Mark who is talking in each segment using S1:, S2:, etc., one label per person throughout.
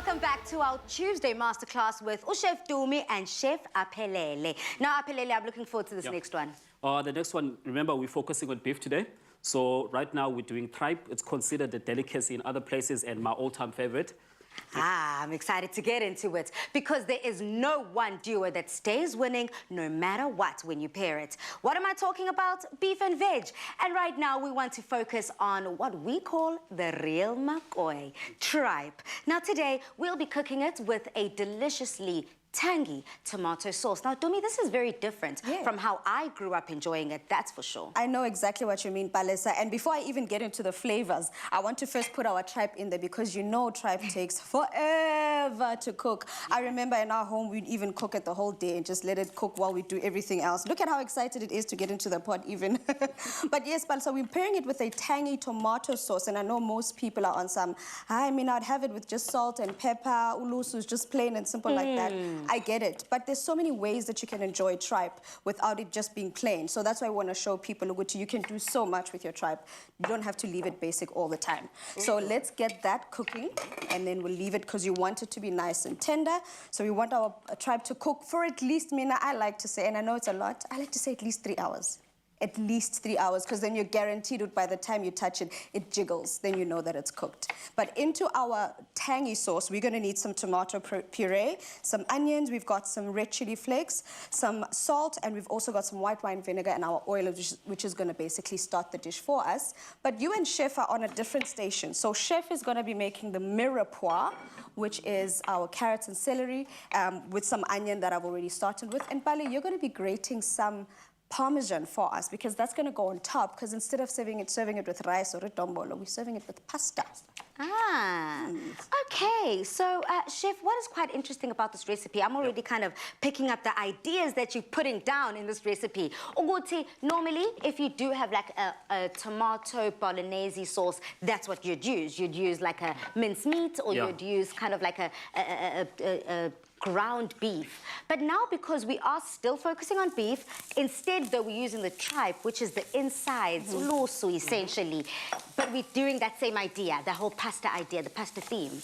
S1: welcome back to our Tuesday masterclass with Chef Dumi and Chef Aphelele. Now, Aphelele, I'm looking forward to this next one.
S2: The next one, remember, we're focusing on beef today. So right now we're doing tripe. It's considered a delicacy in other places and my all-time favorite.
S1: I'm excited to get into it because there is no one duo that stays winning no matter what when you pair it. What am I talking about? Beef and veg. And right now we want to focus on what we call the real McCoy, tripe. Now today we'll be cooking it with a deliciously tangy tomato sauce. Now, Dumi, this is very different from how I grew up enjoying it, that's for sure.
S3: I know exactly what you mean, Palesa. And before I even get into the flavors, I want to first put our tripe in there because you know tripe takes forever to cook. I remember in our home, we'd even cook it the whole day and just let it cook while we do everything else. Look at how excited it is to get into the pot even. But yes, Palesa, we're pairing it with a tangy tomato sauce. And I know most people are on some, I mean, I'd have it with just salt and pepper, ulusu is just plain and simple like that. I get it, but there's so many ways that you can enjoy tripe without it just being plain. So that's why I want to show people, Uguti, you can do so much with your tripe. You don't have to leave it basic all the time. So let's get that cooking, and then we'll leave it because you want it to be nice and tender. So we want our tripe to cook for at least, Mina, I like to say, and I know it's a lot, I like to say at least 3 hours. At least 3 hours, because then you're guaranteed that by the time you touch it, it jiggles. Then you know that it's cooked. But into our tangy sauce, we're going to need some tomato puree, some onions, we've got some red chili flakes, some salt, and we've also got some white wine vinegar and our oil, which is going to basically start the dish for us. But you and Chef are on a different station. So Chef is going to be making the mirepoix, which is our carrots and celery, with some onion that I've already started with. And Pali, you're going to be grating some Parmesan for us because that's going to go on top, because instead of serving it with rice or ritombolo, we're serving it with pasta.
S1: Okay. So, Chef, what is quite interesting about this recipe? I'm already kind of picking up the ideas that you're putting down in this recipe. Uguti, normally, if you do have like a tomato bolognese sauce, that's what you'd use. You'd use like a mincemeat, or you'd use kind of like a ground beef. But now, because we are still focusing on beef, instead though we're using the tripe, which is the insides, ulusu essentially, but we're doing that same idea, the whole pasta idea, the pasta theme.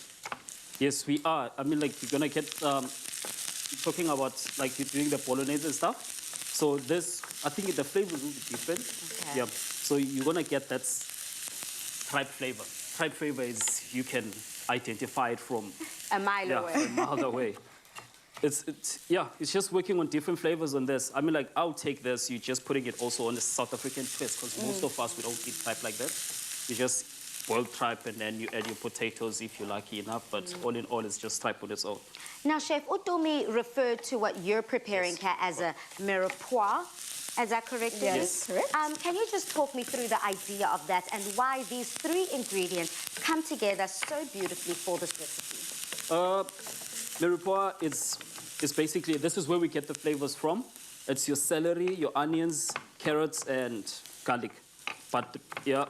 S2: Yes, we are. I mean, like, you're gonna get, talking about, like, you're doing the bolognese and stuff. So this, I think the flavor will be different. Okay. Yeah, so you're gonna get that tripe flavor. Tripe flavor is, you can identify it from
S1: a mile away.
S2: A mile away. It's just working on different flavors on this. I mean, like, I'll take this, you're just putting it also on the South African twist, because most of us, we don't eat tripe like that. You just boil tripe and then you add your potatoes if you're lucky enough, but all in all, it's just tripe on its own.
S1: Now, Chef, Udumi referred to what you're preparing here as a mirepoix. Is that correct?
S3: Yes, correct.
S1: Can you just talk me through the idea of that and why these 3 ingredients come together so beautifully for this recipe?
S2: Mirepoix is basically, this is where we get the flavors from. It's your celery, your onions, carrots, and garlic. But yeah,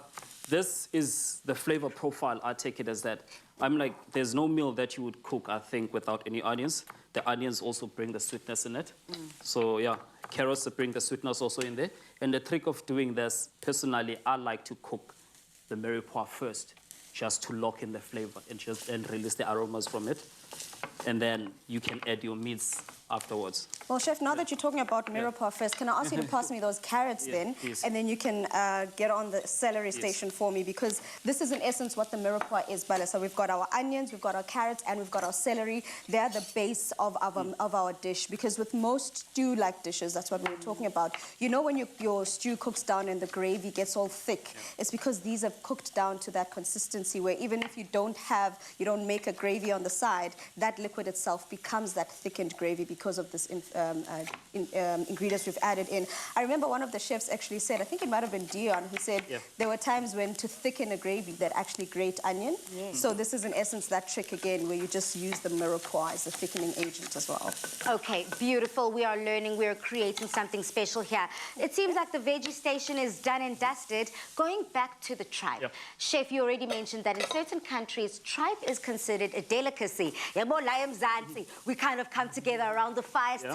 S2: this is the flavor profile. I take it as that. I'm like, there's no meal that you would cook, I think, without any onions. The onions also bring the sweetness in it. So yeah, carrots bring the sweetness also in there. And the trick of doing this, personally, I like to cook the mirepoix first, just to lock in the flavor and release the aromas from it. And then you can add your meats afterwards.
S3: Well, Chef, now that you're talking about mirepoix first, can I ask you to pass me those carrots then?
S2: Please.
S3: And then you can get on the celery station for me, because this is in essence what the mirepoix is, Bala. So we've got our onions, we've got our carrots, and we've got our celery. They're the base of our dish, because with most stew-like dishes, that's what we're talking about. You know, when your stew cooks down and the gravy gets all thick, it's because these have cooked down to that consistency where even if you don't make a gravy on the side, that liquid itself becomes that thickened gravy because of this ingredients we've added in. I remember one of the chefs actually said, I think it might have been Dion, who said there were times when to thicken a gravy that actually grate onion. So this is in essence that trick again, where you just use the mirepoix as a thickening agent as well.
S1: Okay, beautiful. We are learning, we are creating something special here. It seems like the veggie station is done and dusted. Going back to the tripe. Chef, you already mentioned that in certain countries, tripe is considered a delicacy. We kind of come together around around the fires, and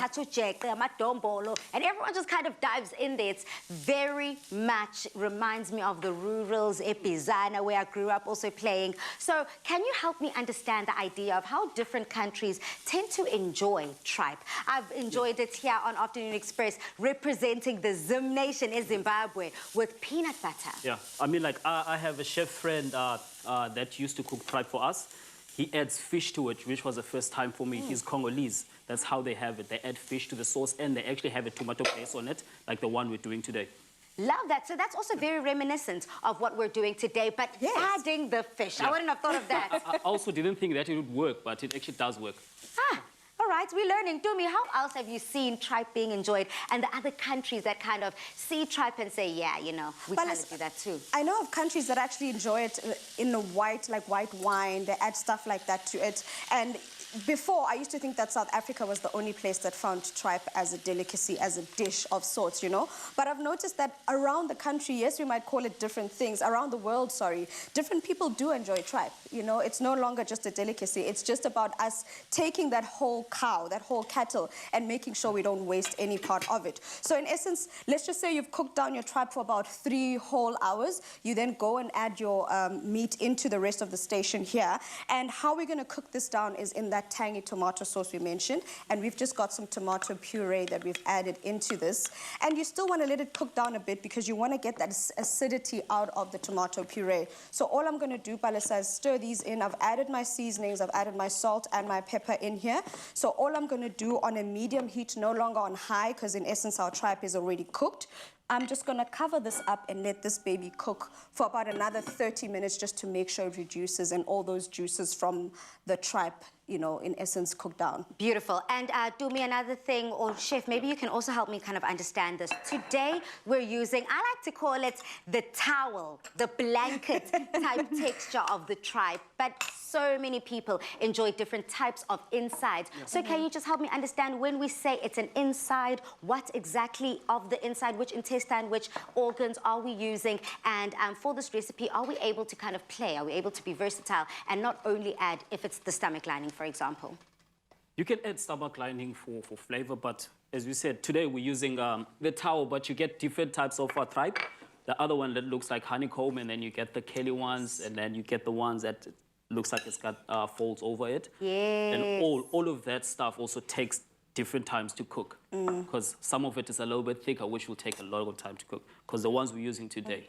S1: everyone just kind of dives in there. It's very much reminds me of the rurals, Epizana, where I grew up also playing. So can you help me understand the idea of how different countries tend to enjoy tripe? I've enjoyed it here on Afternoon Express, representing the Zim Nation in Zimbabwe with peanut butter.
S2: Yeah, I mean, like, I have a chef friend that used to cook tripe for us. He adds fish to it, which was the first time for me. He's Congolese. That's how they have it. They add fish to the sauce, and they actually have a tomato paste on it, like the one we're doing today.
S1: Love that. So that's also very reminiscent of what we're doing today, but adding the fish. Yeah. I wouldn't have thought of that.
S2: I also didn't think that it would work, but it actually does work.
S1: All right, we're learning. Dumi, how else have you seen tripe being enjoyed and the other countries that kind of see tripe and say, yeah, you know, we kind of do that too?
S3: I know of countries that actually enjoy it in the white wine. They add stuff like that to it. And before, I used to think that South Africa was the only place that found tripe as a delicacy, as a dish of sorts, you know. But I've noticed that around the country, yes, we might call it different things. Around the world, sorry, different people do enjoy tripe. You know, it's no longer just a delicacy. It's just about us taking that whole cow, that whole cattle, and making sure we don't waste any part of it. So in essence, let's just say you've cooked down your tripe for about 3 whole hours. You then go and add your meat into the rest of the station here. And how we're going to cook this down is in that tangy tomato sauce we mentioned, and we've just got some tomato puree that we've added into this. And you still want to let it cook down a bit because you want to get that acidity out of the tomato puree. So all I'm going to do, Palesa, is stir these in. I've added my seasonings, I've added my salt and my pepper in here. So all I'm going to do on a medium heat, no longer on high, because in essence our tripe is already cooked. I'm just going to cover this up and let this baby cook for about another 30 minutes just to make sure it reduces and all those juices from the tripe, you know, in essence, cook down.
S1: Beautiful. And do me another thing, or Chef, maybe you can also help me kind of understand this. Today, we're using, I like to call it the towel, the blanket type texture of the tripe, but so many people enjoy different types of insides. Yeah. So can you just help me understand when we say it's an inside, what exactly of the inside, which intestine, which organs are we using? And for this recipe, are we able to kind of play? Are we able to be versatile and not only add if it's the stomach lining, for example?
S2: You can add stomach lining for flavor, but as we said, today we're using the towel, but you get different types of tripe. The other one that looks like honeycomb, and then you get the Kelly ones, and then you get the ones that looks like it's got folds over it.
S1: Yes.
S2: And all of that stuff also takes different times to cook, because some of it is a little bit thicker, which will take a lot of time to cook, because the ones we're using today.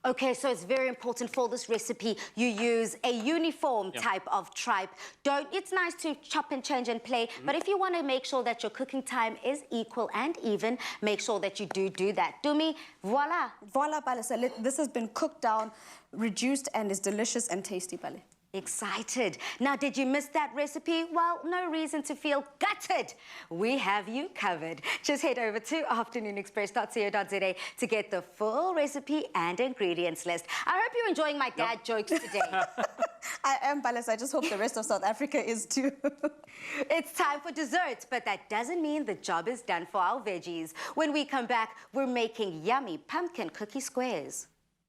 S1: Okay, so it's very important for this recipe you use a uniform type of tripe. It's nice to chop and change and play, but if you want to make sure that your cooking time is equal and even, make sure that you do that. Dumi, voila.
S3: Voila, Palesa. This has been cooked down, reduced, and is delicious and tasty, Pale.
S1: Excited. Now, did you miss that recipe? Well, no reason to feel gutted. We have you covered. Just head over to afternoonexpress.co.za to get the full recipe and ingredients list. I hope you're enjoying my dad jokes today.
S3: I am, Palace. I just hope the rest of South Africa is too.
S1: It's time for desserts, but that doesn't mean the job is done for our veggies. When we come back, we're making yummy pumpkin cookie squares.